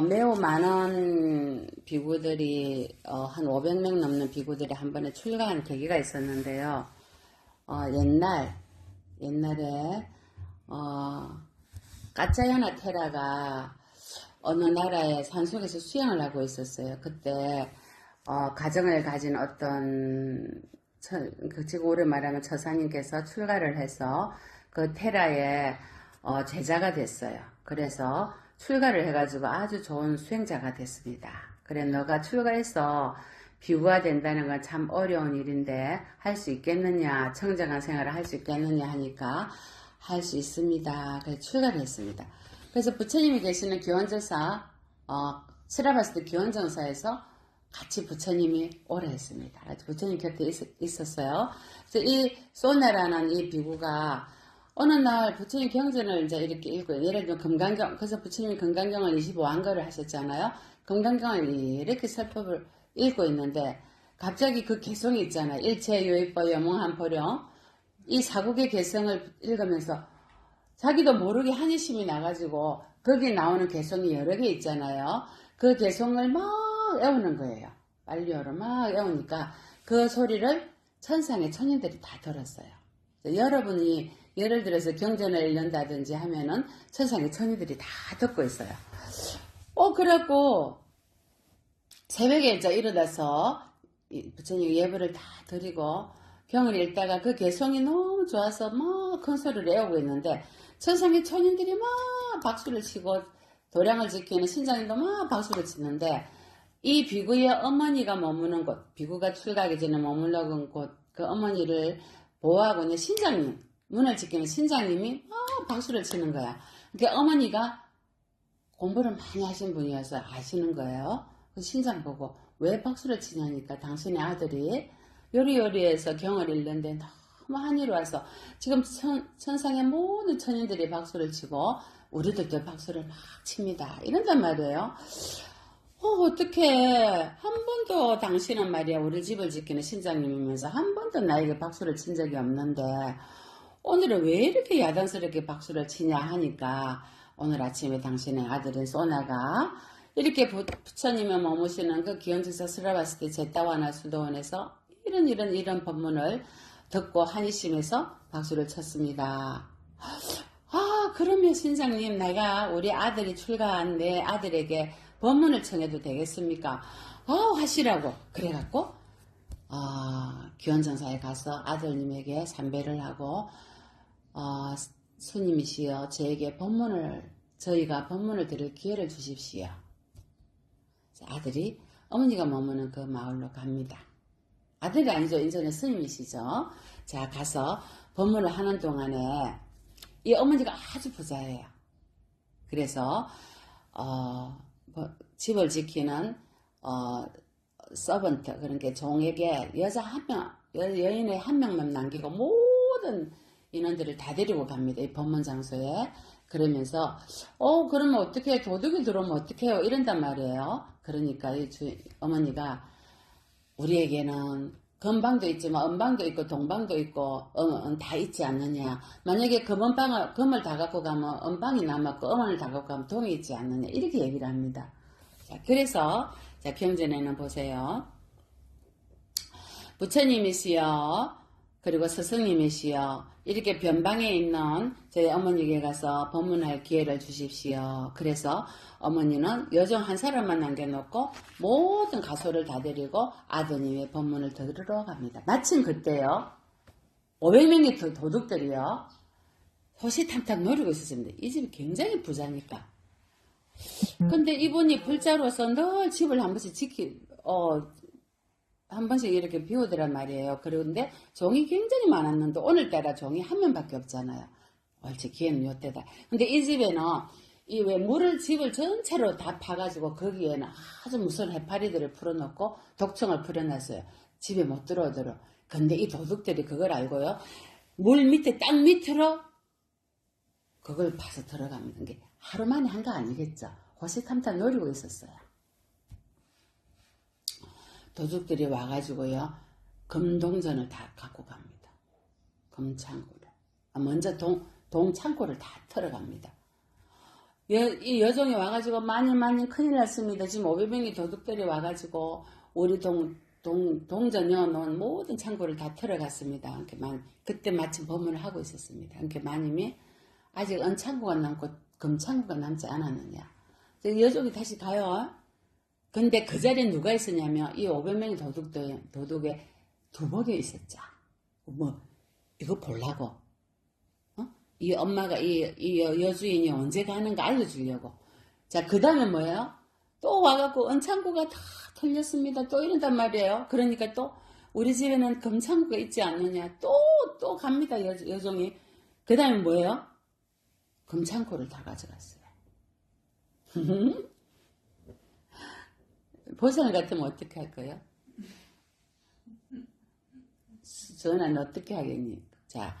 매우 많은 비구들이, 한 500명 넘는 비구들이 한 번에 출가한 계기가 있었는데요. 옛날에, 까짜야나 테라가 어느 나라의 산속에서 수양을 하고 있었어요. 그때, 가정을 가진 어떤, 지금 오래 말하면 처사님께서 출가를 해서 그 테라의 제자가 됐어요. 그래서 출가를 해가지고 아주 좋은 수행자가 됐습니다. 그래, 너가 출가해서 비구가 된다는 건 참 어려운 일인데 할 수 있겠느냐, 청정한 생활을 할 수 있겠느냐 하니까 할 수 있습니다. 그래서 출가를 했습니다. 그래서 부처님이 계시는 기원전사, 스라바스트 기원전사에서 같이 부처님이 오래 했습니다. 부처님 곁에 있었어요. 그래서 이 소나라는 이 비구가 어느 날 부처님 경전을 이제 이렇게 읽고, 예를 들면 금강경, 그래서 부처님이 금강경을 25안거를 하셨잖아요. 금강경을 이렇게 설법을 읽고 있는데, 갑자기 그 개성이 있잖아요. 일체유의법 영웅한포령. 이 사국의 개성을 읽으면서 자기도 모르게 한의심이 나가지고 거기 나오는 개성이 여러 개 있잖아요. 그 개성을 막 애우는 거예요. 빨리어로 막 애우니까 그 소리를 천상의 천인들이 다 들었어요. 여러분이 예를 들어서 경전을 읽는다든지 하면은 천상의 천인들이 다 듣고 있어요. 그래갖고 새벽에 이제 일어나서 부처님 예불을 다 드리고 경을 읽다가 그 개성이 너무 좋아서 막 큰 소리를 애우고 있는데 천상의 천인들이 막 박수를 치고 도량을 지키는 신장님도 막 박수를 치는데 이 비구의 어머니가 머무는 곳, 비구가 출가하기 전에 머물러간 곳, 그 어머니를 보호하고 있는 신장님, 문을 지키는 신장님이 막 박수를 치는 거야. 그러니까 어머니가 공부를 많이 하신 분이어서 아시는 거예요. 그 신장 보고 왜 박수를 치냐니까 당신의 아들이 요리요리해서 경을 읽는데 너무 한이로 와서 지금 천상의 모든 천인들이 박수를 치고 우리들도 박수를 막 칩니다. 이런단 말이에요. 어떻게 한 번도 당신은 말이야 우리 집을 지키는 신장님이면서 한 번도 나에게 박수를 친 적이 없는데 오늘은 왜 이렇게 야단스럽게 박수를 치냐 하니까 오늘 아침에 당신의 아들인 소나가 이렇게 부처님의 머무시는 그 기원지사 스라바스티 제타와나 수도원에서 이런 법문을 듣고 한이심에서 박수를 쳤습니다. 그러면 신장님 내가 우리 아들이 출가한 내 아들에게 법문을 청해도 되겠습니까? 하시라고 그래갖고 기원전사에 가서 아들님에게 삼배를 하고 스님이시여 저희가 법문을 들을 기회를 주십시오. 아들이 어머니가 머무는 그 마을로 갑니다. 아들이 아니죠. 인전에 스님이시죠. 자, 가서 법문을 하는 동안에 이 어머니가 아주 부자예요. 그래서 집을 지키는 서번트, 그러니까 종에게 여인의 한 명만 남기고 모든 인원들을 다 데리고 갑니다. 이 법문 장소에. 그러면서 그러면 어떻게 해요? 도둑이 들어오면 어떻게 해요? 이런단 말이에요. 그러니까 이 어머니가 우리에게는 금방도 있지만 은방도 있고 동방도 있고 다 있지 않느냐. 만약에 금을 다 갖고 가면 은방이 남았고 은을 다 갖고 가면 동이 있지 않느냐. 이렇게 얘기를 합니다. 자, 그래서 자, 경전에는 보세요. 부처님이시여 그리고 스승님이시여 이렇게 변방에 있는 저희 어머니에게 가서 법문할 기회를 주십시오. 그래서 어머니는 여종 한 사람만 남겨놓고 모든 가소를 다 데리고 아드님의 법문을 들으러 갑니다. 마침 그때요 500명의 도둑들이요 호시탐탐 노리고 있었습니다. 이 집이 굉장히 부자니까. 근데 이분이 불자로서 늘 집을 한 번씩 한 번씩 이렇게 비우더란 말이에요. 그런데 종이 굉장히 많았는데 오늘따라 종이 한 명밖에 없잖아요. 옳지, 기회는 요때다. 근데 이 집에는 왜 물을 집을 전체로 다 파가지고 거기에는 아주 무서운 해파리들을 풀어놓고 독청을 풀어놨어요. 집에 못 들어오도록. 근데 이 도둑들이 그걸 알고요. 물 밑에 땅 밑으로 그걸 파서 들어갑니다. 이게 하루 만에 한 거 아니겠죠. 호시탐탐 노리고 있었어요. 도둑들이 와가지고요. 금동전을 다 갖고 갑니다. 금창고를. 먼저 동창고를 다 털어갑니다. 이 여종이 와가지고 많이 큰일 났습니다. 지금 500명이 도둑들이 와가지고 우리 동전 넣어놓은 모든 창고를 다 털어갔습니다. 그때 마침 법문을 하고 있었습니다. 그러니까 마님이 아직 은창고가 남고 금창고가 남지 않았느냐. 여종이 다시 가요. 근데 그 자리에 누가 있었냐면 이 500명의 도둑에 두목이 있었죠. 이거 보려고. 이 엄마가 이 여주인이 언제 가는가 알려주려고. 자, 그 다음에 뭐예요? 또 와갖고 은창고가 다 털렸습니다. 또 이런단 말이에요. 그러니까 또 우리 집에는 금창고가 있지 않느냐. 또 갑니다. 여종이. 그 다음에 뭐예요? 금창고를 다 가져갔어요. 보살 같으면 어떻게 할 거예요? 전화는 어떻게 하겠니? 자,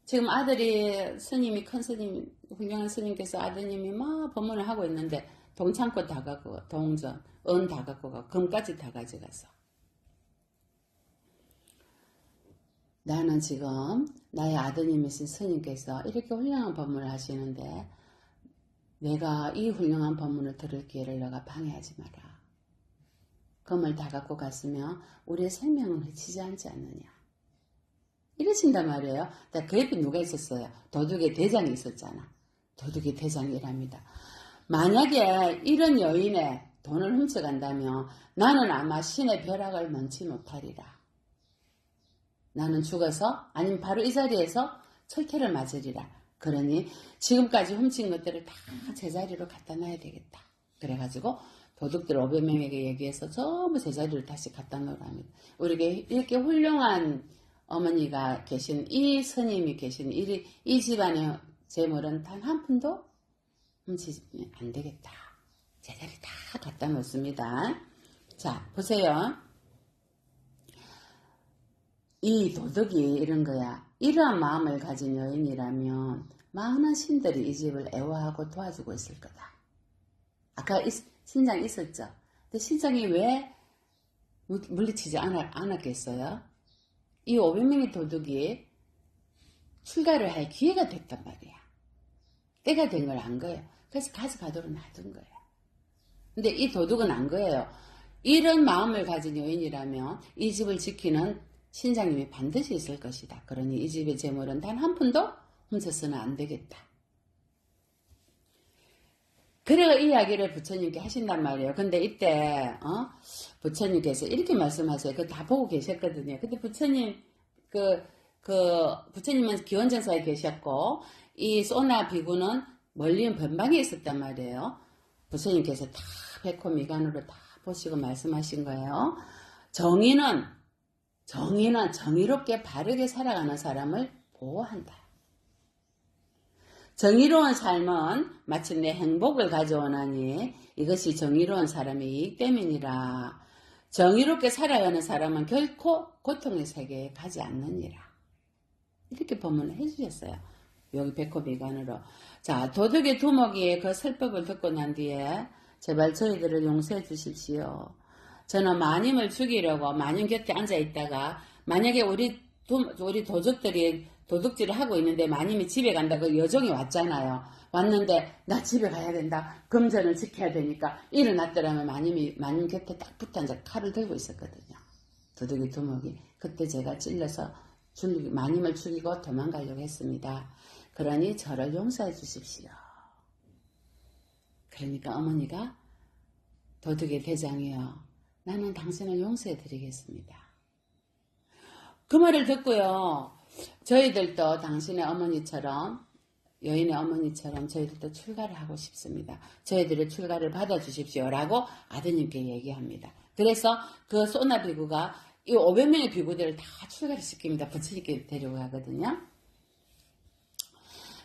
지금 아들이 스님이 큰 스님, 훌륭한 스님께서 아드님이 막 법문을 하고 있는데 동창고 다 갖고 동전, 은 다 갖고 가, 금까지 다 가져가서 나는 지금 나의 아드님이신 스님께서 이렇게 훌륭한 법문을 하시는데 내가 이 훌륭한 법문을 들을 기회를 너가 방해하지 마라. 금을 다 갖고 갔으면 우리의 생명은 해치지 않지 않느냐. 이러신단 말이에요. 그 옆에 누가 있었어요? 도둑의 대장이 있었잖아. 도둑의 대장이랍니다. 만약에 이런 여인의 돈을 훔쳐간다면 나는 아마 신의 벼락을 면치 못하리라. 나는 죽어서 아니면 바로 이 자리에서 철퇴를 맞으리라. 그러니 지금까지 훔친 것들을 다 제자리로 갖다 놔야 되겠다. 그래가지고 도둑들 500명에게 얘기해서 전부 제자리로 다시 갖다 놓으랍니다. 우리에게 이렇게 훌륭한 어머니가 계신 이 스님이 계신 이 집안의 재물은 단 한 푼도 훔치면 안 되겠다. 제자리 다 갖다 놓습니다. 자, 보세요. 이 도둑이 이런 거야. 이러한 마음을 가진 여인이라면 많은 신들이 이 집을 애워하고 도와주고 있을 거다. 아까 신장이 있었죠. 근데 신장이 왜 물리치지 않았겠어요? 이 500명의 도둑이 출가를 할 기회가 됐단 말이야. 때가 된 걸 안 거예요. 그래서 가져가도록 놔둔 거예요. 근데 이 도둑은 안 거예요. 이런 마음을 가진 여인이라면 이 집을 지키는 신장님이 반드시 있을 것이다. 그러니 이 집의 재물은 단 한 푼도 훔쳐서는 안 되겠다. 그래가 이 이야기를 부처님께 하신단 말이에요. 근데 이때 부처님께서 이렇게 말씀하세요. 그거 다 보고 계셨거든요. 근데 부처님 부처님은 기원정사에 계셨고 이 소나 비구는 멀리 변방에 있었단 말이에요. 부처님께서 다 백호 미간으로 다 보시고 말씀하신 거예요. 정의는 정의롭게 바르게 살아가는 사람을 보호한다. 정의로운 삶은 마침내 행복을 가져오나니 이것이 정의로운 사람의 이익 때문이라. 정의롭게 살아가는 사람은 결코 고통의 세계에 가지 않느니라. 이렇게 법문을 해주셨어요. 여기 백호비관으로. 자, 도둑의 두목이 그 설법을 듣고 난 뒤에 제발 저희들을 용서해 주십시오. 저는 마님을 죽이려고 마님 곁에 앉아 있다가 만약에 우리 도둑들이 도둑질을 하고 있는데 마님이 집에 간다고 여종이 왔잖아요. 왔는데 나 집에 가야 된다. 금전을 지켜야 되니까 일어났더라면 마님 곁에 딱 붙어 앉아 칼을 들고 있었거든요. 도둑의 두목이. 그때 제가 찔러서 마님을 죽이고 도망가려고 했습니다. 그러니 저를 용서해 주십시오. 그러니까 어머니가 도둑의 대장이요. 나는 당신을 용서해 드리겠습니다. 그 말을 듣고요. 저희들도 당신의 어머니처럼 여인의 어머니처럼 저희들도 출가를 하고 싶습니다. 저희들의 출가를 받아주십시오. 라고 아드님께 얘기합니다. 그래서 그 소나 비구가 이 500명의 비구들을 다 출가를 시킵니다. 부처님께 데리고 가거든요.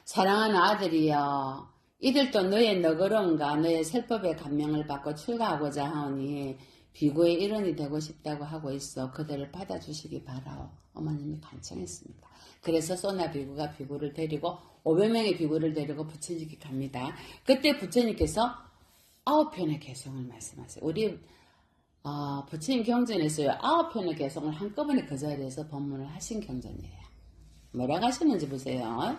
사랑하는 아들이여, 이들도 너의 너그러움과 너의 설법의 감명을 받고 출가하고자 하오니 비구의 일원이 되고 싶다고 하고 있어. 그들을 받아주시기 바라오. 어머님이 간청했습니다. 그래서 소나 비구가 비구를 데리고 500명의 비구를 데리고 부처님께 갑니다. 그때 부처님께서 9편의 개성을 말씀하세요. 우리 부처님 경전에서요 9편의 개성을 한꺼번에 그 자리에서 법문을 하신 경전이에요. 뭐라고 하시는지 보세요.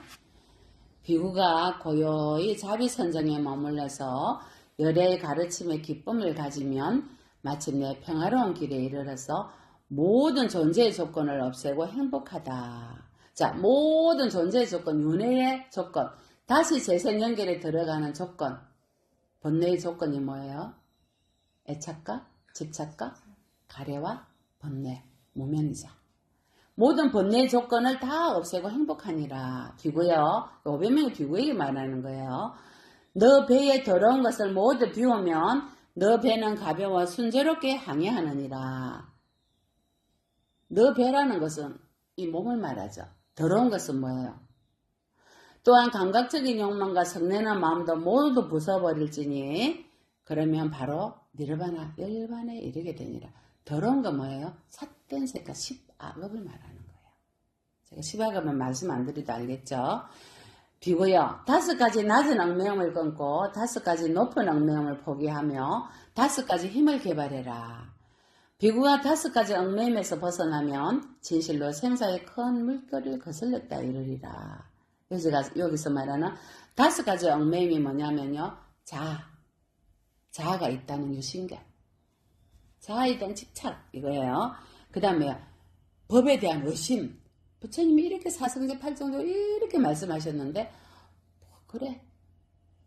비구가 고요히 자비선정에 머물러서 열애의 가르침에 기쁨을 가지면 마침내 평화로운 길에 이르러서 모든 존재의 조건을 없애고 행복하다. 자, 모든 존재의 조건, 윤회의 조건, 다시 재생 연결에 들어가는 조건, 번뇌의 조건이 뭐예요? 애착과, 집착과, 가래와 번뇌, 무명이자. 모든 번뇌의 조건을 다 없애고 행복하니라. 비구요. 500명의 비구에게 말하는 거예요. 너 배에 더러운 것을 모두 비우면 너 배는 가벼워 순조롭게 항해하느니라. 너 배라는 것은 이 몸을 말하죠. 더러운 것은 뭐예요? 또한 감각적인 욕망과 성내는 마음도 모두 부숴버릴지니 그러면 바로 니르바나 열반에 이르게 되니라. 더러운 건 뭐예요? 삿된 색깔 10악업을 말하는 거예요. 제가 10악업은 말씀 안 드려도 알겠죠? 비고요. 5가지 낮은 얽매임을 끊고 5가지 높은 얽매임을 포기하며 5가지 힘을 개발해라. 비구가 5가지 얽매임에서 벗어나면 진실로 생사의 큰 물결을 거슬렀다 이르리라. 여기서 말하는 5가지 얽매임이 뭐냐면요. 자아가 있다는 유신경. 자아에 대한 집착 이거예요. 그 다음에 법에 대한 의심. 부처님이 이렇게 사성제 8정도 이렇게 말씀하셨는데 그래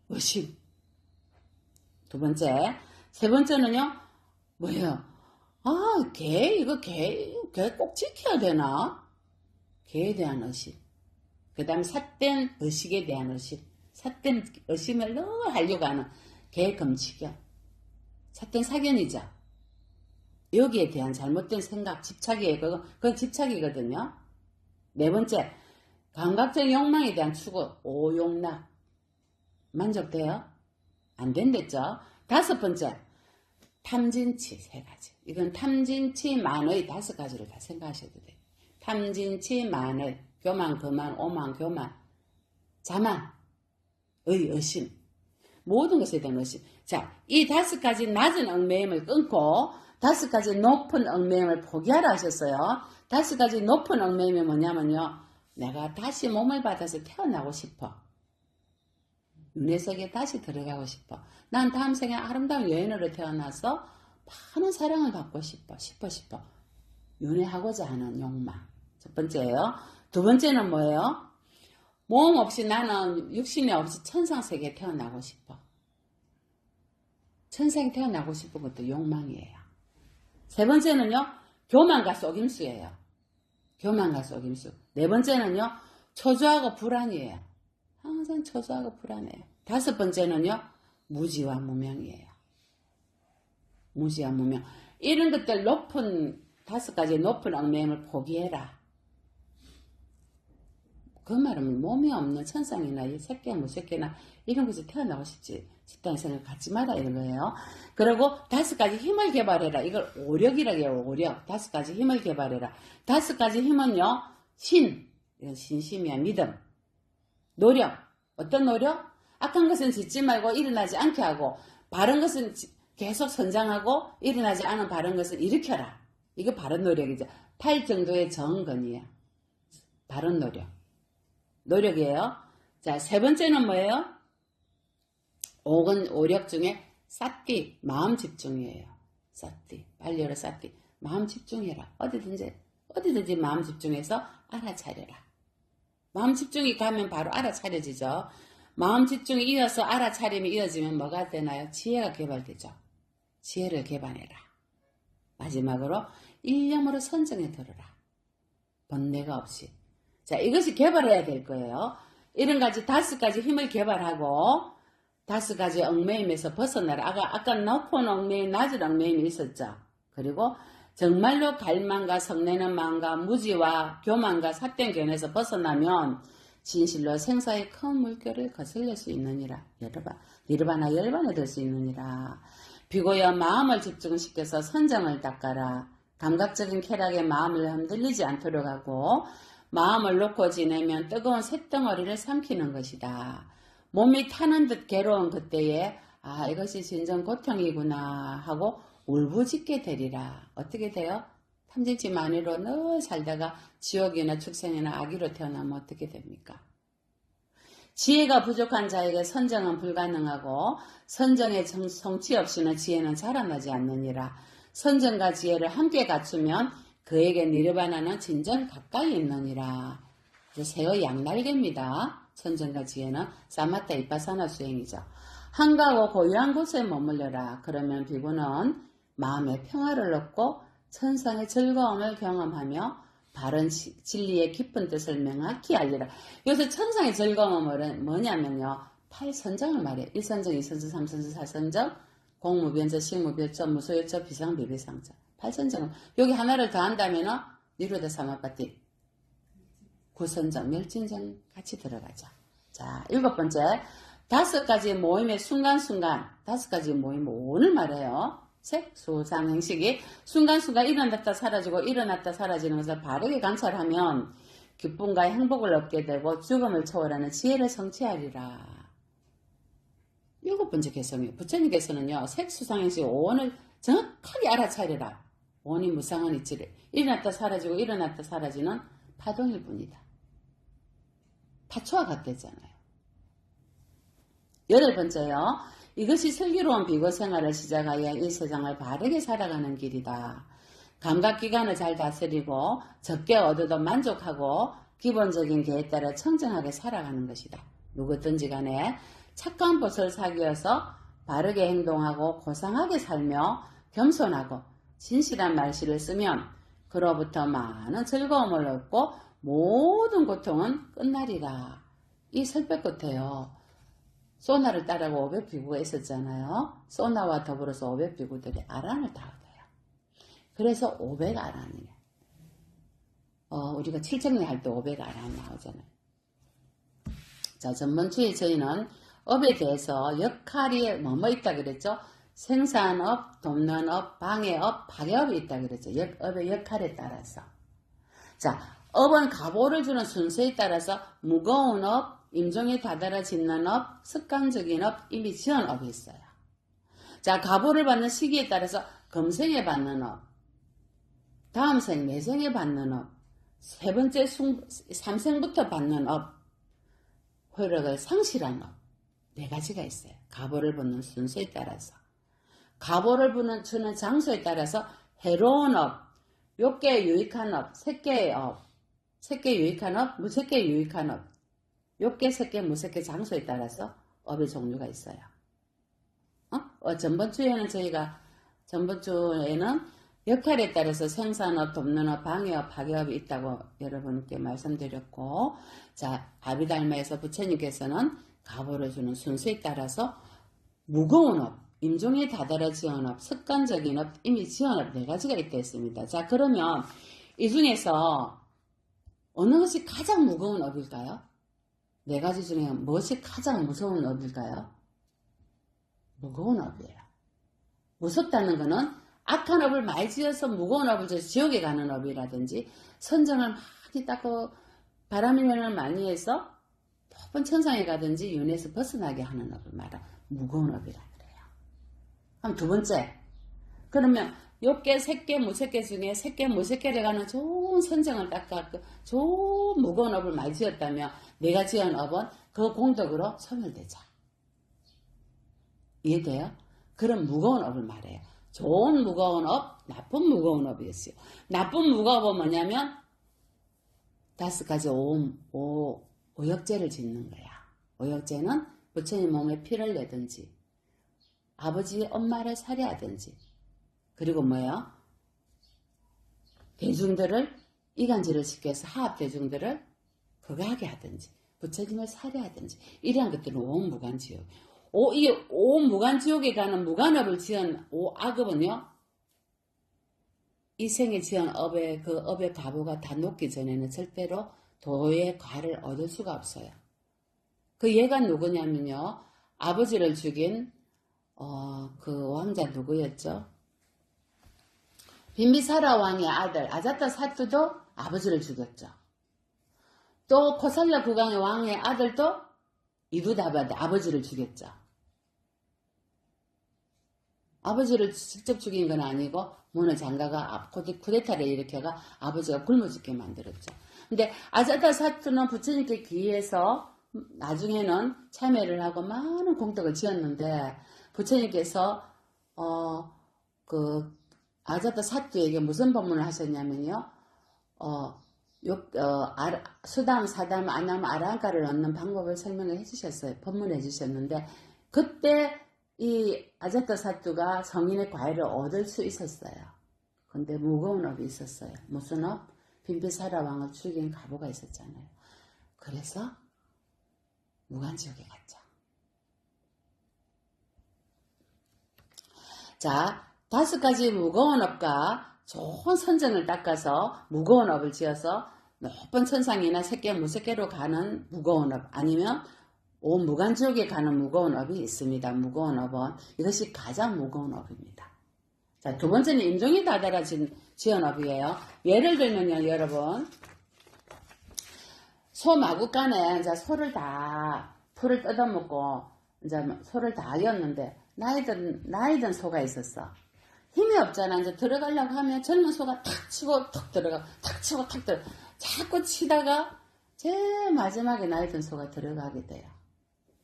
의심. 두 번째. 세 번째는요. 뭐예요? 개 꼭 지켜야 되나? 개에 대한 의심. 그 다음 삿된 의식에 대한 의심. 삿된 의심을 늘 하려고 하는 개 금치견. 삿된 사견이죠. 여기에 대한 잘못된 생각, 집착이에요. 그건 집착이거든요. 네 번째, 감각적 욕망에 대한 추구, 오욕락. 만족돼요? 안 된댔죠? 5번째, 탐진치 3가지. 이건 탐진치 만의 5가지를 다 생각하셔도 돼요. 탐진치 만의 교만, 거만, 오만, 교만, 자만, 의심. 모든 것에 대한 의심. 자, 이 5가지 낮은 얽매임을 끊고 5가지 높은 얽매임을 포기하라 하셨어요. 5가지 높은 얽매임이 뭐냐면요. 내가 다시 몸을 받아서 태어나고 싶어. 윤회석에 다시 들어가고 싶어. 난 다음 생에 아름다운 여인으로 태어나서 많은 사랑을 받고 싶어. 윤회하고자 하는 욕망. 첫 번째예요. 두 번째는 뭐예요? 몸 없이 나는 육신이 없이 천상세계에 태어나고 싶어. 천상에 태어나고 싶은 것도 욕망이에요. 세 번째는요. 교만과 속임수예요. 교만과 속임수. 네 번째는요. 초조하고 불안이에요. 항상 초조하고 불안해요. 5번째는요. 무지와 무명이에요. 무지와 무명. 이런 것들 높은 5가지 높은 얽매임을 포기해라. 그 말은 몸이 없는 천상이나 새끼나 무새끼나 이런 곳에 태어나고 싶다는 생각 갖지 마라 이런 거예요. 그리고 5가지 힘을 개발해라. 이걸 오력이라고 해요. 오력. 5가지 힘을 개발해라. 5가지 힘은요. 이건 신심이야. 믿음. 노력. 어떤 노력? 악한 것은 짓지 말고 일어나지 않게 하고 바른 것은 계속 선장하고 일어나지 않은 바른 것을 일으켜라. 이거 바른 노력이죠. 8정도의 정건이야. 바른 노력. 노력이에요. 자, 세 번째는 뭐예요? 오력 중에 사띠, 마음 집중이에요. 사띠, 빨리어라 사띠. 마음 집중해라. 어디든지 마음 집중해서 알아차려라. 마음 집중이 가면 바로 알아차려지죠. 마음 집중이 이어서 알아차림이 이어지면 뭐가 되나요? 지혜가 개발되죠. 지혜를 개발해라. 마지막으로 일념으로 선정에 들어라. 번뇌가 없이. 자, 이것이 개발해야 될 거예요. 이런 가지 5가지 힘을 개발하고 5가지 얽매임에서 벗어나라. 아까 높은 얽매임, 낮은 얽매임이 있었죠. 그리고 정말로 갈망과 성내는 마음과 무지와 교만과 삿된 견에서 벗어나면 진실로 생사의 큰 물결을 거슬릴 수 있느니라. 니르바나 열반에 들 수 있느니라. 비고여 마음을 집중시켜서 선정을 닦아라. 감각적인 쾌락에 마음을 흔들리지 않도록 하고 마음을 놓고 지내면 뜨거운 쇳덩어리를 삼키는 것이다. 몸이 타는 듯 괴로운 그때에 이것이 진정 고통이구나 하고 울부짖게 되리라. 어떻게 돼요? 탐진치 만으로 늘 살다가 지옥이나 축생이나 아기로 태어나면 어떻게 됩니까? 지혜가 부족한 자에게 선정은 불가능하고 선정의 성취 없이는 지혜는 자라나지 않느니라. 선정과 지혜를 함께 갖추면 그에게 니르바나는 진정 가까이 있느니라. 새의 양날개입니다. 선정과 지혜는 사마타 이빠사나 수행이죠. 한가하고 고요한 곳에 머물러라. 그러면 비구는 마음의 평화를 얻고 천상의 즐거움을 경험하며 바른 진리의 깊은 뜻을 명확히 알리라. 여기서 천상의 즐거움은 뭐냐면요. 8선정을 말해요. 1선정, 2선정, 3선정, 4선정, 공무변적, 식무변적, 무소유적, 비상비비상적. 8선정은 여기 하나를 더한다면 니로다 사마파티 9선정, 멸진정 같이 들어가죠. 자, 7번째. 5가지 모임의 순간순간, 5가지 모임 오늘 말해요. 색, 수상, 행식이 순간순간 일어났다 사라지고 일어났다 사라지는 것을 바르게 관찰하면 기쁨과 행복을 얻게 되고 죽음을 초월하는 지혜를 성취하리라. 7번째 개성이에요. 부처님께서는요. 색, 수상, 행식, 오원을 정확하게 알아차리라. 오원이 무상한 이치를 일어났다 사라지고 일어났다 사라지는 파동일 뿐이다. 파초와 같댔잖아요. 8번째요. 이것이 슬기로운 비고 생활을 시작하여 이 세상을 바르게 살아가는 길이다. 감각기관을 잘 다스리고 적게 얻어도 만족하고 기본적인 계에 따라 청정하게 살아가는 것이다. 누구든지 간에 착한 벗을 사귀어서 바르게 행동하고 고상하게 살며 겸손하고 진실한 말씨를 쓰면 그로부터 많은 즐거움을 얻고 모든 고통은 끝나리라. 이 설백 끝에요. 소나를 따라고 500비구가 있었잖아요. 소나와 더불어서 500비구들이 아란을 다 얻어요. 그래서 500아란이에요. 우리가 7정리 할 때 500아란 나오잖아요. 자, 전번주에 저희는 업에 대해서 역할이 뭐뭐 있다 그랬죠? 생산업, 돕는업, 방해업, 파괴업이 있다 그랬죠. 업의 역할에 따라서. 자, 업은 가보를 주는 순서에 따라서 무거운 업, 임종에 다다라 짓는 업, 습관적인 업, 이미 지은 업이 있어요. 자, 가보를 받는 시기에 따라서 금생에 받는 업, 다음 생, 내생에 받는 업, 세 번째 3생부터 받는 업, 효력을 상실한 업, 4가지가 있어요. 가보를 받는 순서에 따라서. 가보를 주는 장소에 따라서 해로운 업, 욕계에 유익한 업, 색계의 업, 색계에 유익한 업, 무색계에 유익한 업, 욕계, 색계, 무색계 장소에 따라서 업의 종류가 있어요. 전번주에는 역할에 따라서 생산업, 돕는업, 방해업, 파괴업이 있다고 여러분께 말씀드렸고, 자, 아비달마에서 부처님께서는 가보를 주는 순서에 따라서 무거운 업, 임종에 다다라 지은 업, 습관적인 업, 이미 지은 업 4가지가 있다 했습니다. 자, 그러면 이 중에서 어느 것이 가장 무거운 업일까요? 4가지 중에 무엇이 가장 무서운 업일까요? 무거운 업이에요. 무섭다는 것은 악한 업을 많이 지어서 무거운 업을 지어서 지옥에 가는 업이라든지 선정을 많이 닦고 바람일면을 많이 해서 높은 천상에 가든지 윤회에서 벗어나게 하는 업을 말하는 무거운 업이라 그래요. 그럼 2번째, 그러면 욕계, 색계, 무색계 중에 색계, 무색계를 가는 좋은 선정을 닦아서 좋은 무거운 업을 많이 지었다면 내가 지은 업은 그 공덕으로 소멸되자. 이해돼요? 그런 무거운 업을 말해요. 좋은 무거운 업, 나쁜 무거운 업이었어요. 나쁜 무거운 업은 뭐냐면 5가지 오역죄를 짓는 거야. 오역죄는 부처님 몸에 피를 내든지 아버지 엄마를 살해하든지 그리고 뭐예요? 대중들을 이간질을 시켜서 하합 대중들을 거가하게 하든지 부처님을 살해하든지 이러한 것들은 오무간지옥. 이 오무간지옥에 가는 무간업을 지은 오악업은요. 이 생에 지은 업의 그 업의 가보가 다 녹기 전에는 절대로 도의 과를 얻을 수가 없어요. 그 얘가 누구냐면요. 아버지를 죽인 그 왕자 누구였죠? 빈비사라 왕의 아들 아자타 사투도 아버지를 죽였죠. 또 코살라 국왕의 왕의 아들도 이두다바드 아버지를 죽였죠. 아버지를 직접 죽인 건 아니고 모노 장가가 쿠데타를 일으켜가 아버지가 굶어 죽게 만들었죠. 근데 아자타 사투는 부처님께 기해서 나중에는 참여를 하고 많은 공덕을 지었는데 부처님께서 그 아자타 사투에게 무슨 법문을 하셨냐면요. 수담, 사담, 아남, 아랑가를 얻는 방법을 설명해 주셨어요. 법문해 주셨는데 그때 이 아자타 사투가 성인의 과외를 얻을 수 있었어요. 근데 무거운 업이 있었어요. 무슨 업? 빈비사라 왕을 죽인 가부가 있었잖아요. 그래서 무간지옥에 갔죠. 자, 5가지 무거운 업과 좋은 선정을 닦아서 무거운 업을 지어서 높은 천상이나 새끼 무새끼로 가는 무거운 업, 아니면 온 무간지옥에 가는 무거운 업이 있습니다. 무거운 업은 이것이 가장 무거운 업입니다. 자, 두 번째는 임종이 다다라 지은 업이에요. 예를 들면요, 여러분, 소 마구간에 이제 소를 다 풀을 뜯어먹고 이제 소를 다 이었는데 나이든 소가 있었어. 힘이 없잖아. 이제 들어가려고 하면 젊은 소가 탁 치고 턱 들어가, 탁 치고 탁 들어가. 자꾸 치다가 제일 마지막에 나이든 소가 들어가게 돼요.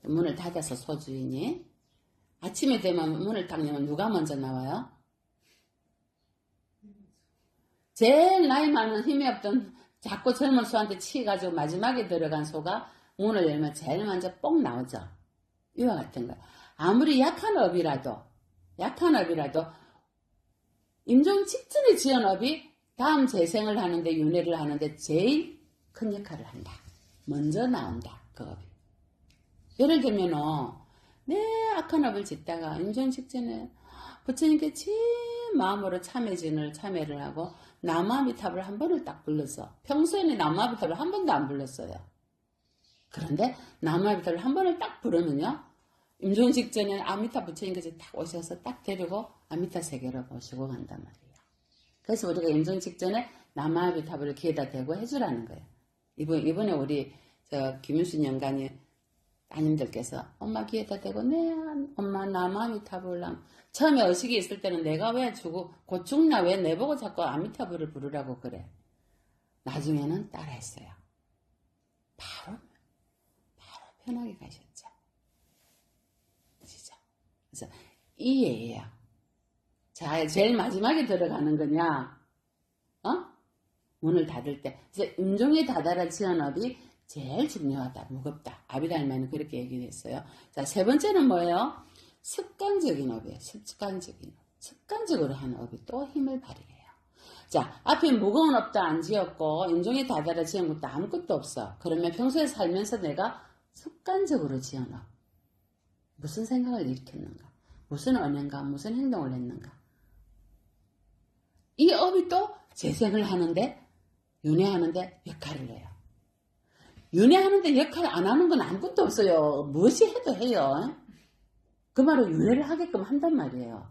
문을 닫아서 소주인이 아침에 되면 문을 딱 열면 누가 먼저 나와요? 제일 나이 많은 힘이 없던 자꾸 젊은 소한테 치가지고 마지막에 들어간 소가 문을 열면 제일 먼저 뽕 나오죠. 이와 같은 거. 아무리 약한 업이라도 임종 직전에 지은 업이 다음 재생을 하는데 윤회를 하는데 제일 큰 역할을 한다. 먼저 나온다. 그 업이. 예를 들면 악한 업을 짓다가 임종 직전에 부처님께 제일 마음으로 참회를 하고 나무아미타불을 한 번을 딱 불렀어. 평소에는 나무아미타불을 한 번도 안 불렀어요. 그런데 나무아미타불을 한 번을 딱 부르면요. 임종 직전에 아미타 부처님께서 딱 오셔서 딱 데리고 아미타 세계로 모시고 간단 말이에요. 그래서 우리가 임종 직전에 나무아미타불을 귀에다 대고 해주라는 거예요. 이번에 우리 김윤순 연간이 따님들께서 엄마 귀에다 대고 네 엄마 나무아미타불 처음에 의식이 있을 때는 내가 왜 곧 죽나 왜 내보고 자꾸 아미타불을 부르라고 그래. 나중에는 따라했어요. 바로 편하게 가셨죠. 진짜. 그래서 이 예예요. 자, 제일 마지막에 들어가는 거냐? 문을 닫을 때. 그래서 임종이 다다라 지연업이 제일 중요하다, 무겁다. 아비달마는 그렇게 얘기했어요. 자, 세 번째는 뭐예요? 습관적인 업이에요. 습관적으로 하는 업이 또 힘을 발휘해요. 자, 앞에 무거운 업도 안 지었고 임종이 다다라 지은 것도 아무것도 없어. 그러면 평소에 살면서 내가 습관적으로 지은 업. 무슨 생각을 일으켰는가? 무슨 언행가? 무슨 행동을 했는가? 이 업이 또 재생을 하는데, 윤회하는데 역할을 해요. 윤회하는데 역할 안 하는 건 아무것도 없어요. 무엇이 해도 해요. 그 말로 윤회를 하게끔 한단 말이에요.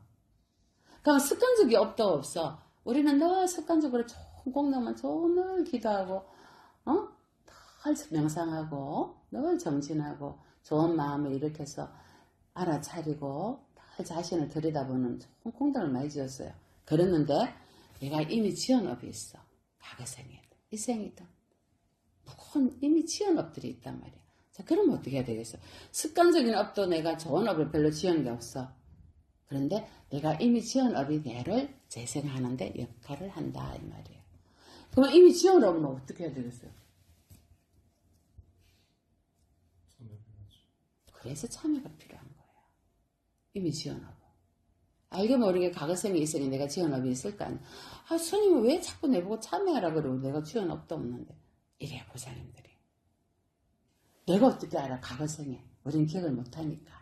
그럼 습관적인 업도 없어. 우리는 늘 습관적으로 좋은 꼭 나면 늘 기도하고, 늘 명상하고, 늘 정진하고, 좋은 마음을 일으켜서 알아차리고, 늘 자신을 들여다보는 좋은 공덕을 많이 지었어요. 그랬는데, 내가 이미 지은 업이 있어. 과거생이든, 이 생이든. 이미 지은 업들이 있단 말이야. 자, 그러면 어떻게 해야 되겠어? 습관적인 업도 내가 좋은 업을 별로 지은 게 없어. 그런데 내가 이미 지은 업이 내를 재생하는데 역할을 한다, 이 말이에요. 그러면 이미 지은 업은 어떻게 해야 되겠어요? 그래서 참여가 필요한 거예요. 이미 지은 업은. 알게 모르게 과거생이 있으니 내가 지은 업이 있을 거 아니야. 스님은 왜 자꾸 내보고 참여하라 그러고 내가 지은 업도 없는데. 이래요, 보살님들이. 내가 어떻게 알아, 과거생에. 우린 기억을 못하니까.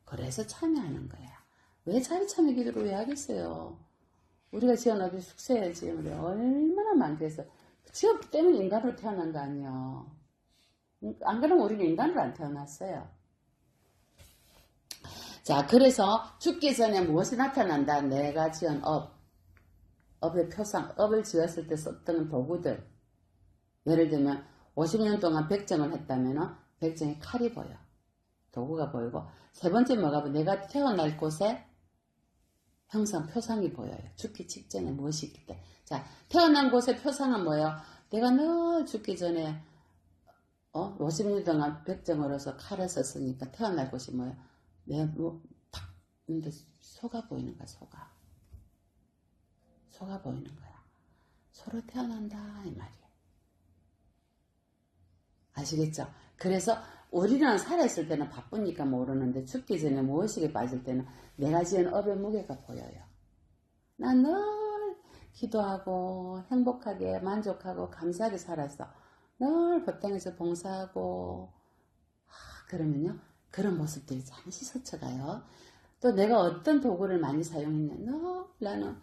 그래서 참여하는 거야. 왜 자기 참여 기도를 왜 하겠어요? 우리가 지은 업이 숙세해야지. 우리 얼마나 많겠어. 지업 때문에 인간으로 태어난 거 아니야. 안 그러면 우리는 인간으로 안 태어났어요. 자, 그래서 죽기 전에 무엇이 나타난다? 내가 지은 업의 표상, 업을 지었을 때 썼던 도구들. 예를 들면 50년 동안 백정을 했다면 백정에 칼이 보여. 도구가 보이고, 세 번째 뭐가 보여? 내가 태어날 곳에 형상, 표상이 보여요. 죽기 직전에 무엇이 있기 때문에. 자, 태어난 곳의 표상은 뭐예요? 내가 늘 죽기 전에 50년 동안 백정으로서 칼을 썼으니까 태어날 곳이 뭐야? 내가 탁 근데 소가 보이는 거야. 소가 보이는 거야. 소로 태어난다 이 말이야. 아시겠죠? 그래서 우리는 살아있을 때는 바쁘니까 모르는데 죽기 전에 무의식에 빠질 때는 내가 지은 업의 무게가 보여요. 난 늘 기도하고 행복하게 만족하고 감사하게 살았어. 늘 법당에서 봉사하고 그러면요 그런 모습들이 잠시 스쳐가요. 또 내가 어떤 도구를 많이 사용했냐. 늘 나는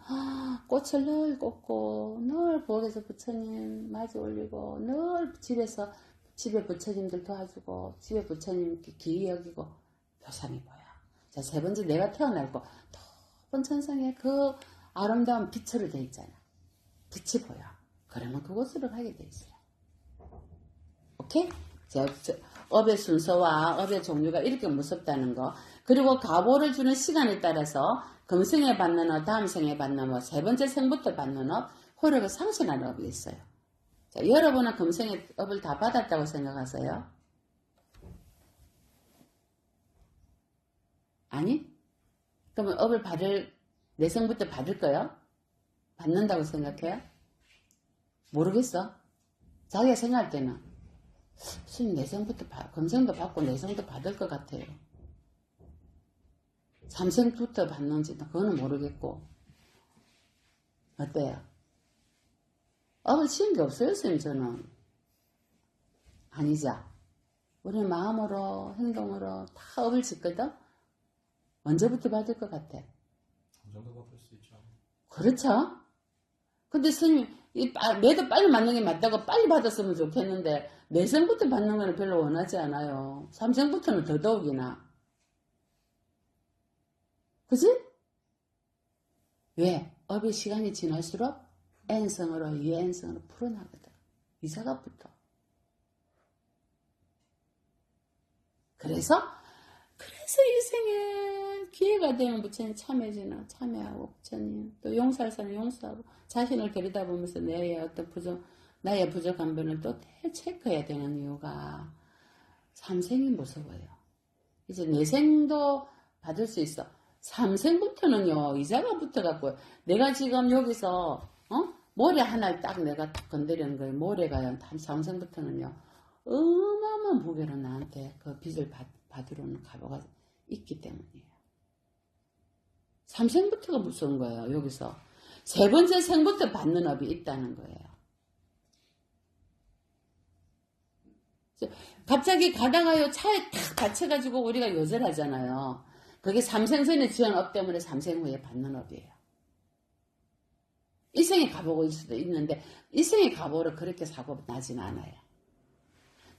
꽃을 늘 꽂고 늘 부엌에서 부처님 마주 올리고 늘 집에 부처님들 도와주고 집에 부처님 기이 여기고 교삼이 보여. 자, 세 번째 내가 태어날 거 높은 천상에 그 아름다운 빛으로 돼 있잖아. 빛이 보여. 그러면 그곳으로 가게 돼 있어요. 오케이? 자, 업의 순서와 업의 종류가 이렇게 무섭다는 거. 그리고 가보를 주는 시간에 따라서 금생에 받는 업, 다음 생에 받는 업, 세 번째 생부터 받는 업, 호력을 상승하는 업이 있어요. 자, 여러분은 금생에 업을 다 받았다고 생각하세요? 아니? 그러면 업을 내생부터 받을 거요? 받는다고 생각해요? 모르겠어. 자기가 생각할 때는 스님 내생부터 금생도 받고 내생도 받을 것 같아요. 삼생부터 받는지 그거는 모르겠고. 어때요? 업을 치는 게 없어요, 스님 저는. 아니죠. 우리 마음으로 행동으로 다 업을 짓거든. 언제부터 받을 것 같아? 언젠가 받을 수 있죠. 그렇죠? 근데 스님 매도 빨리 받는 게 맞다고 빨리 받았으면 좋겠는데 내생부터 받는 거는 별로 원하지 않아요. 삼생부터는 더더욱이나. 그치? 왜? 업의 시간이 지날수록 N성으로 유N성으로 풀어나거든. 이사가 붙어. 그래서 이 생에 기회가 되면 부처님 참여하고 부처님 또 용서할 사람 용서하고 자신을 들여다보면서 나의 부족한 면을 또 체크해야 되는 이유가 삼생이 무서워요. 이제 내생도 받을 수 있어. 삼생부터는요 이자가 붙어갖고 내가 지금 여기서 모래 하나를 딱 내가 딱 건드리는 거예요. 모래가요. 삼생부터는요 어마어마한 무게로 나한테 그 빚을 받으러는 가보가 있기 때문이에요. 삼생부터가 무서운 거예요. 여기서 세 번째 생부터 받는 업이 있다는 거예요. 갑자기 가다가요 차에 탁 갇혀가지고 우리가 요절하잖아요. 그게 삼생전에 지은 업 때문에 삼생 후에 받는 업이에요. 일생에 가보고일 수도 있는데 일생에 가보로 그렇게 사고 나진 않아요.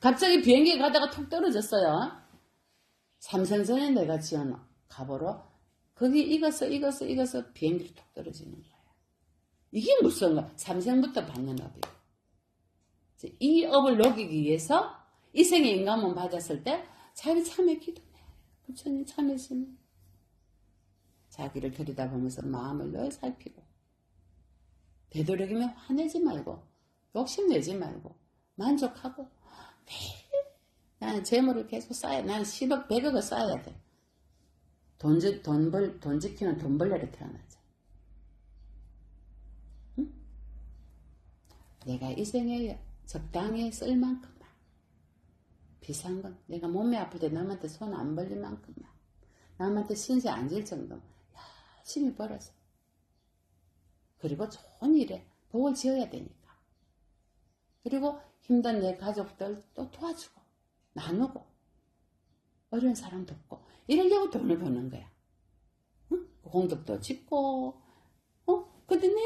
갑자기 비행기 가다가 툭 떨어졌어요. 삼생전에 내가 지은 가보로 거기 익어서 비행기로 툭 떨어지는 거예요. 이게 무슨 거야? 삼생부터 받는 업이에요. 이 업을 녹이기 위해서 이 생에 인간몸 받았을 때 자기 참회 기도해. 부처님 참회심. 자기를 들여다보면서 마음을 늘 살피고 되도록이면 화내지 말고 욕심내지 말고 만족하고 매일 나는 재물을 계속 쌓아야 나는 10억 100억을 쌓아야 돼. 돈 지키는 돈벌레로 태어나자. 응? 내가 이 생에 적당히 쓸 만큼만 비싼 건 내가 몸이 아플 때 남한테 손 안 벌릴 만큼만 남한테 신세 안 질 정도만 열심히 벌어서 그리고 좋은 일에 복을 지어야 되니까 그리고 힘든 내 가족들 또 도와주고 나누고 어려운 사람 돕고 이러려고 돈을 버는 거야. 응? 공덕도 짓고 근데 내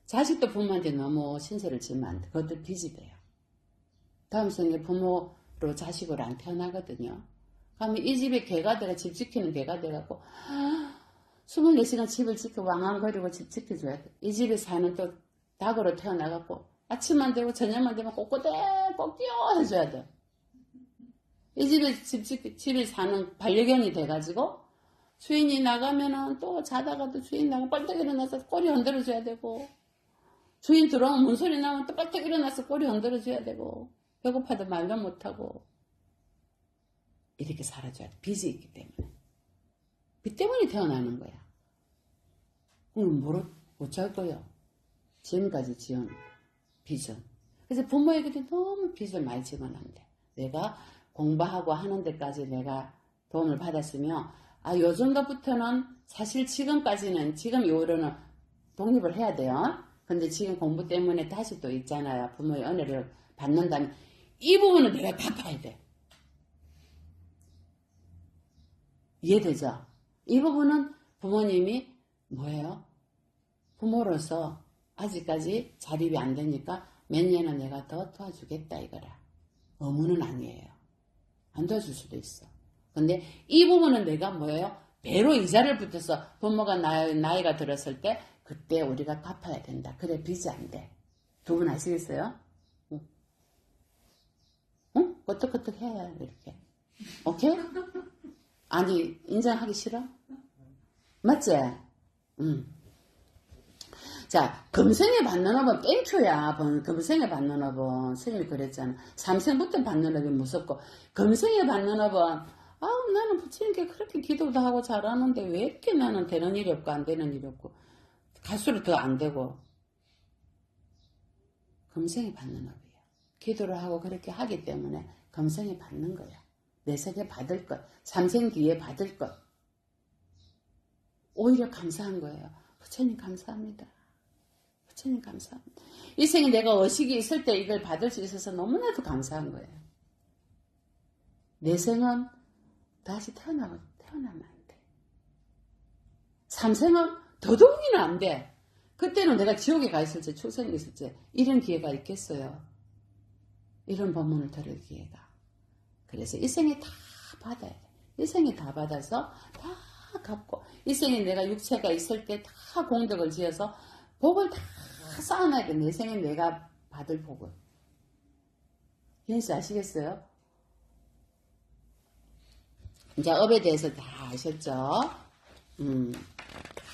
자식도 부모한테 너무 신세를 지면 안 돼. 그것도 빚이 돼요. 다음 생에 부모로 자식으로 안 태어나거든요. 그러면 이 집에 개가 돼가 집 지키는 개가 돼갖고 24시간 집을 지켜 왕왕거리고 집 지켜줘야 돼. 이 집에 사는 또 닭으로 태어나갖고 아침만 되고 저녁만 되면 꼬꼬대 꼭 뛰어해줘야 돼. 이 집에 사는 반려견이 돼가지고 주인이 나가면은 또 자다가도 주인 나가 빨딱 일어나서 꼬리 흔들어줘야 되고 주인 들어오면 문소리 나면 또 빨딱 일어나서 꼬리 흔들어줘야 되고 배고파도 말도 못하고 이렇게 살아줘야 돼. 빚이 있기 때문에. 빚 때문에 태어나는 거야. 그럼 못잘 거요. 지금까지 지은 빚은. 그래서 부모에게도 너무 빚을 많이 지면 안 돼. 내가 공부하고 하는 데까지 내가 도움을 받았으면 요 정도부터는 사실 지금까지는 지금 요로는 독립을 해야 돼요. 근데 지금 공부 때문에 다시 또 있잖아요. 부모의 은혜를 받는다면 이 부분은 내가 갚아야 돼. 이해되죠? 이 부분은 부모님이 뭐예요? 부모로서 아직까지 자립이 안 되니까 몇 년은 내가 더 도와주겠다 이거라. 의무는 아니에요. 안 도와줄 수도 있어. 근데 이 부분은 내가 뭐예요? 배로 이자를 붙여서 부모가 나이가 들었을 때 그때 우리가 갚아야 된다. 그래 빚이 안 돼. 두 분 아시겠어요? 응? 끄떡끄떡 해야 이렇게. 오케이? 아니 인정하기 싫어? 맞지? 응. 자, 금생에 받는 업은 땡큐야. 금생에 받는 업은 스님이 그랬잖아. 삼생부터 받는 업이 무섭고 금생에 받는 업은 나는 부처님께 그렇게 기도도 하고 잘하는데 왜 이렇게 나는 되는 일이 없고 안 되는 일이 없고 갈수록 더 안 되고 금생에 받는 업이야. 기도를 하고 그렇게 하기 때문에 금생에 받는 거야. 내생에 받을 것, 삼생 뒤에 받을 것. 오히려 감사한 거예요. 부처님 감사합니다. 부처님 감사합니다. 이 생에 내가 의식이 있을 때 이걸 받을 수 있어서 너무나도 감사한 거예요. 내 생은 다시 태어나면 안 돼. 삼생은 더더욱이는 안 돼. 그때는 내가 지옥에 가 있을 때, 출생에 있을 때 이런 기회가 있겠어요. 이런 법문을 들을 기회가. 그래서 이 생에 다 받아야 돼. 이 생에 다 받아서 다 갚고 이 생에 내가 육체가 있을 때 다 공덕을 지어서 복을 다 쌓아놔야 돼. 내 생에 내가 받을 복을. 현씨 아시겠어요? 이제 업에 대해서 다 아셨죠?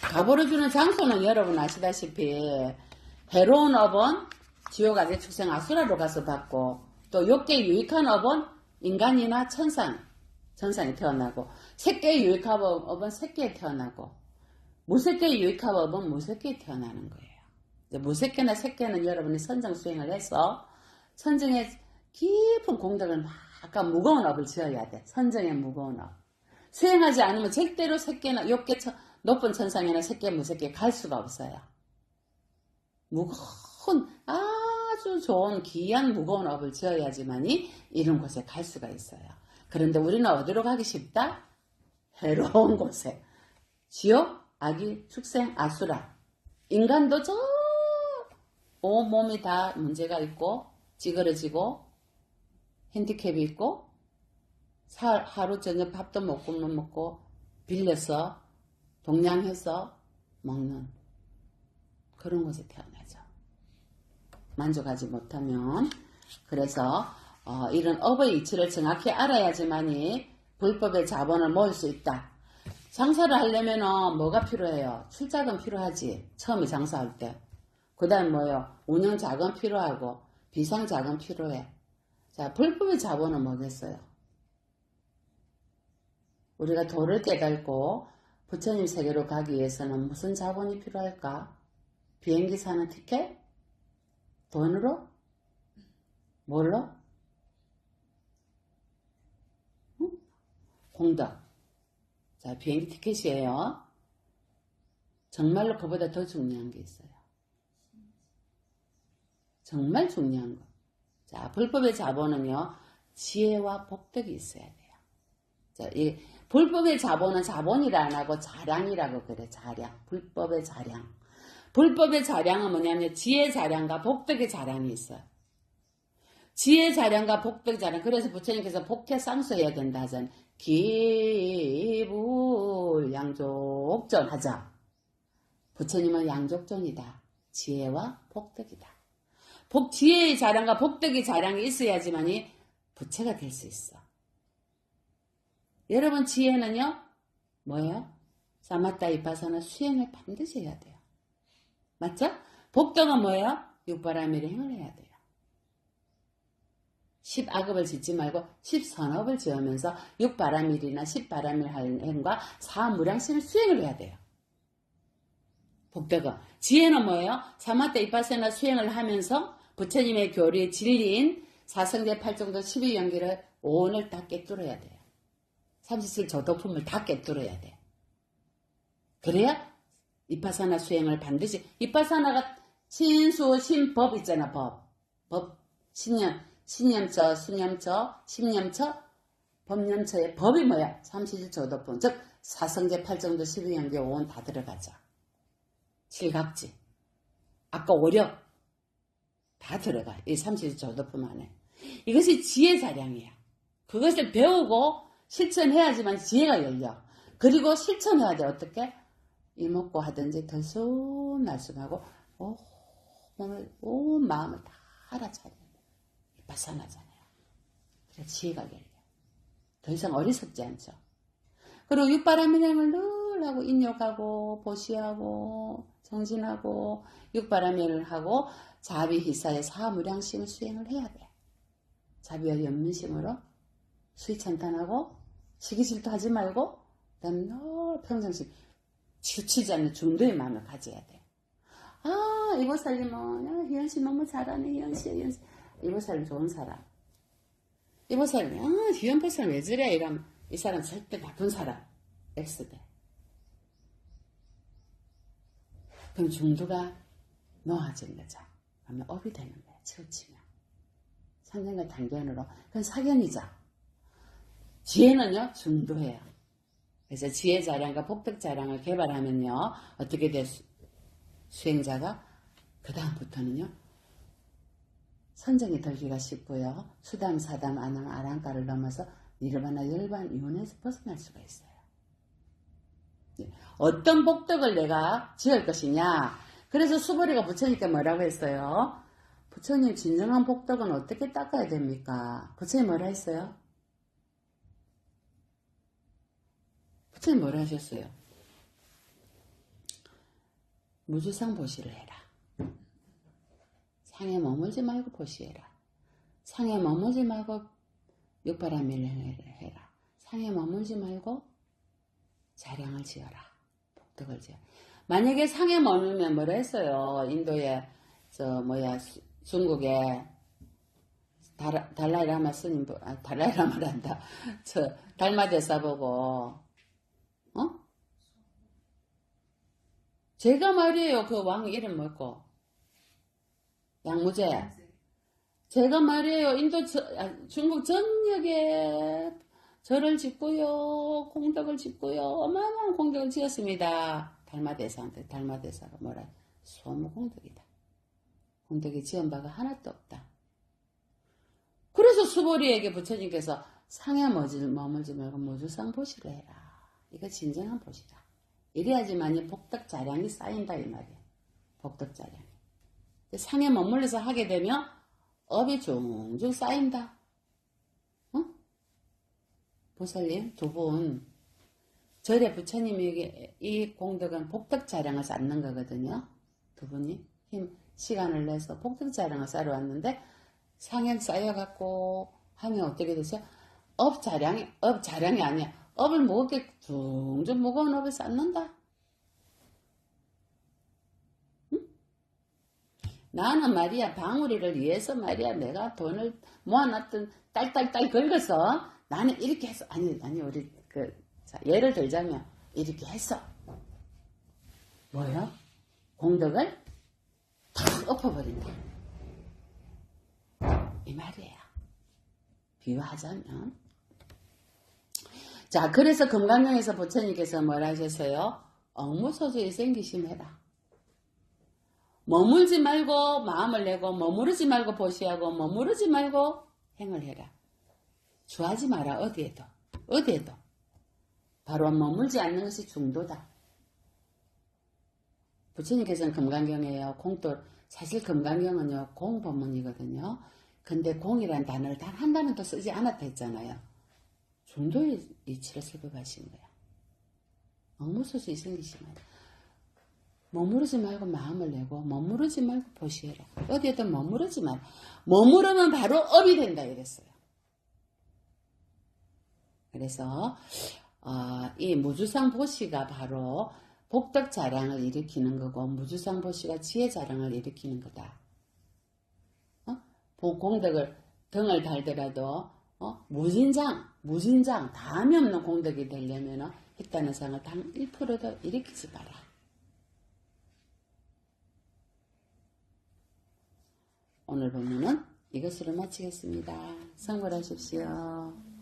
가보를 주는 장소는 여러분 아시다시피 해로운 업은 지옥 아재 축생 아수라로 가서 받고 또 욕계 유익한 업은 인간이나 천상에 태어나고 새끼에 유익한 업은 새끼에 태어나고 무새끼에 유익한 업은 무새끼에 태어나는 거예요. 이제 무새끼나 새끼는 여러분이 선정 수행을 해서 선정의 깊은 공덕을 막 아까 무거운 업을 지어야 돼. 선정의 무거운 업. 수행하지 않으면 절대로 새끼나 욕계 높은 천상이나 새끼 무새끼에 갈 수가 없어요. 무거운 아주 좋은 귀한 무거운 업을 지어야지만이 이런 곳에 갈 수가 있어요. 그런데 우리는 어디로 가기 쉽다? 해로운 곳에. 지옥, 아기, 축생, 아수라. 인간도 저 온몸이 다 문제가 있고 찌그러지고 핸디캡이 있고 하루 저녁 밥도 못 굶는 먹고 빌려서 동냥해서 먹는 그런 곳에 태어나죠. 만족하지 못하면. 그래서 이런 업의 이치를 정확히 알아야지만이 불법의 자본을 모을 수 있다. 장사를 하려면 뭐가 필요해요? 출자금 필요하지. 처음에 장사할 때. 그 다음 뭐예요? 운영자금 필요하고 비상자금 필요해. 자, 불법의 자본은 뭐겠어요? 우리가 도를 깨닫고 부처님 세계로 가기 위해서는 무슨 자본이 필요할까? 비행기 사는 티켓? 돈으로? 뭘로? 응? 공덕. 자, 비행기 티켓이에요. 정말로 그보다 더 중요한 게 있어요. 정말 중요한 거. 자, 불법의 자본은요, 지혜와 복덕이 있어야 돼요. 자, 이 불법의 자본은 자본이라 안 하고 자량이라고 그래, 자량. 불법의 자량. 불법의 자량은 뭐냐면 지혜 자량과 복덕의 자량이 있어요. 지혜 자량과 복덕 자량. 그래서 부처님께서 복해 쌍수해야 된다 하잖아요. 기불 양족전 하자. 부처님은 양족전이다. 지혜와 복덕이다. 지혜의 자량과 복덕의 자량이 있어야지만이 부처가 될 수 있어. 여러분 지혜는요, 뭐예요? 사마타 이파사나 수행을 반드시 해야 돼요. 맞죠? 복덕은 뭐예요? 육바라밀의 행을 해야 돼요. 10악업을 짓지 말고 10선업을 지으면서 6바라밀이나 10바라밀 행과 4무량심을 수행을 해야 돼요. 복덕은. 지혜는 뭐예요? 사마타 이파세나 수행을 하면서 부처님의 교리 진리인 사성제 8정도 12연기를 오늘 다 깨뚫어야 돼요. 37조도품을 다 깨뚫어야 돼요. 그래야 이파사나 수행을 반드시, 이파사나가 신수, 신법 있잖아, 법. 법, 신념처, 수념처, 심념처, 법념처의 법이 뭐야? 37조도품. 즉, 사성제 8정도 12연기 5원 다 들어가죠. 칠각지, 아까 오력, 다 들어가. 이 37조도품 안에. 이것이 지혜 자량이야. 그것을 배우고 실천해야지만 지혜가 열려. 그리고 실천해야 돼. 어떻게? 이먹고 하든지 들숨날숨하고 온 마음을 다 알아차려야 돼. 이파사나잖아요. 그래서 지혜가 열려. 더 이상 어리석지 않죠. 그리고 육바라밀행을 늘 하고 인욕하고 보시하고 정진하고 육바라밀을 하고 자비희사의 사무량심을 수행을 해야 돼. 자비와 연민심으로 수위찬탄하고 시기질도 하지 말고 그다음에 늘 평정심 치우치지 않는 중도의 마음을 가져야 돼. 아 이보살님은 희연씨 너무 잘하네. 희연씨 이보살님 좋은 사람. 이보살님 희연보살 왜 저래 이러면 이 사람 절대 나쁜 사람. X대. 그럼 중도가 놓아진 거죠. 그러면 업이 되는 거야. 치우치면. 상견과 단견으로. 그건 사견이죠. 지혜는요. 중도예요. 그래서 지혜 자량과 복덕 자량을 개발하면요. 어떻게 돼? 수행자가 그 다음부터는요. 선정이 들기가 쉽고요. 수담, 사담, 안왕, 아랑가를 넘어서 니르바나 열반 이혼에서 벗어날 수가 있어요. 어떤 복덕을 내가 지을 것이냐. 그래서 수보리가 부처님께 뭐라고 했어요? 부처님 진정한 복덕은 어떻게 닦아야 됩니까? 부처님 뭐라 했어요? 부처님 뭐라 하셨어요? 무주상 보시를 해라. 상에 머물지 말고 보시해라. 상에 머물지 말고 육바라밀을 해라. 상에 머물지 말고 자량을 지어라. 복덕을 지어라. 만약에 상에 머물면 뭐라 했어요? 인도에 중국에 달라이라마 스님 달라이라마란다. 달마대사 보고 제가 말이에요. 그 왕 이름 뭐고? 양무제. 제가 말이에요. 중국 전역에 절을 짓고요. 공덕을 짓고요. 어마어마한 공덕을 지었습니다. 달마대사한테. 달마대사가 뭐라? 소무공덕이다. 공덕이 지은 바가 하나도 없다. 그래서 수보리에게 부처님께서 상에 머물지 말고 무주상 보시를 해라. 이거 진정한 보시다. 이래야지만이 복덕 자량이 쌓인다 이 말이에요. 복덕 자량이. 상에 머물러서 하게 되면 업이 쭉쭉 쌓인다. 보살님 두 분 절에 부처님에게 이 공덕은 복덕 자량을 쌓는 거거든요. 두 분이 시간을 내서 복덕 자량을 쌓으러 왔는데 상에 쌓여갖고 하면 어떻게 되죠? 업 자량이 아니야. 업을 무겁게 둥둥 무거운 업을 쌓는다. 응? 나는 말이야 방울이를 위해서 말이야 내가 돈을 모아놨던 딸딸딸 긁어서 나는 이렇게 했어. 아니 우리 자, 예를 들자면 이렇게 했어. 뭐요? 공덕을 탁 엎어버린다. 이 말이에요. 비유하자면 자, 그래서 금강경에서 부처님께서 뭐라 하셨어요? 억무소주의 생기심해라. 머물지 말고 마음을 내고 머무르지 말고 보시하고 머무르지 말고 행을 해라. 주하지 마라. 어디에도. 바로 머물지 않는 것이 중도다. 부처님께서는 금강경에요. 사실 금강경은요. 공법문이거든요. 근데 공이란 단어를 단 한 단어도 쓰지 않았다 했잖아요. 중도의 이치를 설법하신 거야. 억무소수이 생기시면 머무르지 말고 마음을 내고 머무르지 말고 보시해라. 어디에든 머무르지 말. 머무르면 바로 업이 된다 이랬어요. 그래서 이 무주상 보시가 바로 복덕 자랑을 일으키는 거고 무주상 보시가 지혜 자랑을 일으키는 거다. 공덕을 등을 달더라도 무진장 다음이 없는 공덕이 되려면 했다는 상을 단 1%도 일으키지 마라. 오늘 본문은 이것으로 마치겠습니다. 성불하십시오.